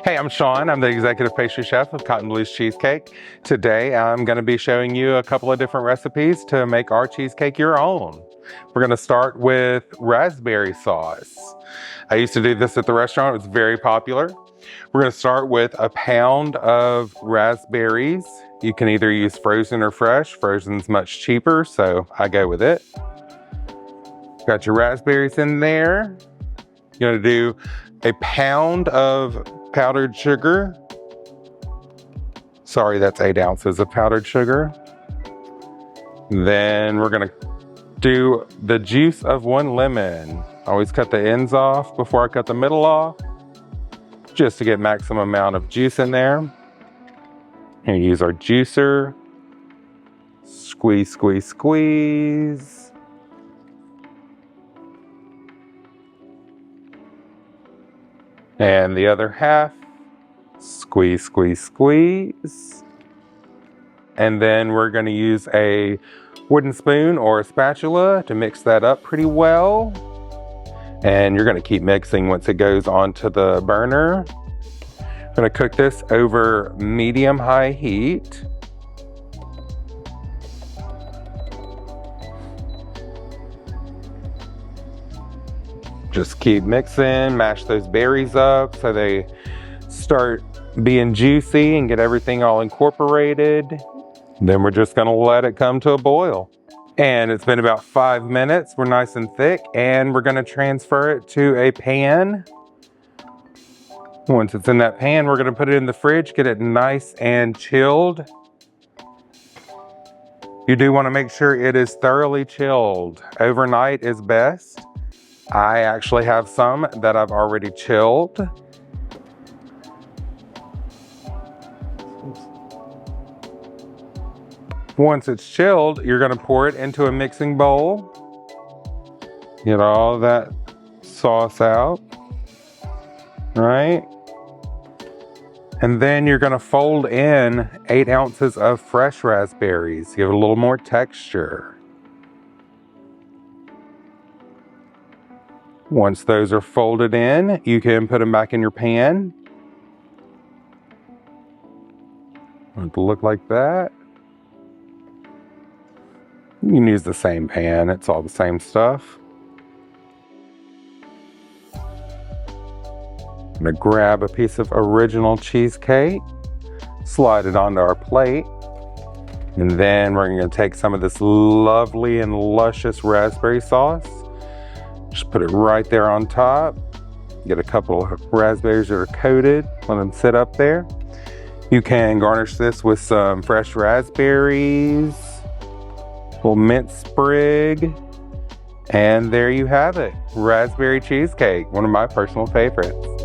Hey, I'm Sean. I'm the executive pastry chef of Cotton Blues Cheesecake. Today, I'm going to be showing you a couple of different recipes to make our cheesecake your own. We're going to start with raspberry sauce. I used to do this at the restaurant. It was very popular. We're going to start with a pound of raspberries. You can either use frozen or fresh. Frozen's much cheaper, so I go with it. Got your raspberries in there. You're going to do a pound of powdered sugar. Sorry, that's 8 ounces of powdered sugar. Then we're gonna do the juice of 1 lemon. Always cut the ends off before I cut the middle off, just to get maximum amount of juice in there. And use our juicer. Squeeze, squeeze, squeeze. And the other half, squeeze, squeeze, squeeze. And then we're gonna use a wooden spoon or a spatula to mix that up pretty well. And you're gonna keep mixing once it goes onto the burner. I'm gonna cook this over medium-high heat. Just keep mixing, mash those berries up so they start being juicy and get everything all incorporated. Then we're just gonna let it come to a boil. And it's been about 5 minutes. We're nice and thick, and we're gonna transfer it to a pan. Once it's in that pan, we're gonna put it in the fridge, get it nice and chilled. You do wanna make sure it is thoroughly chilled. Overnight is best. I actually have some that I've already chilled. Once it's chilled, you're gonna pour it into a mixing bowl. Get all that sauce out, right? And then you're gonna fold in 8 ounces of fresh raspberries. Give it a little more texture. Once those are folded in, you can put them back in your pan. It'll look like that. You can use the same pan, it's all the same stuff. I'm gonna grab a piece of original cheesecake, slide it onto our plate, and then we're gonna take some of this lovely and luscious raspberry sauce. Just put it right there on top. Get a couple of raspberries that are coated, let them sit up there. You can garnish this with some fresh raspberries, a little mint sprig, and there you have it. Raspberry cheesecake, one of my personal favorites.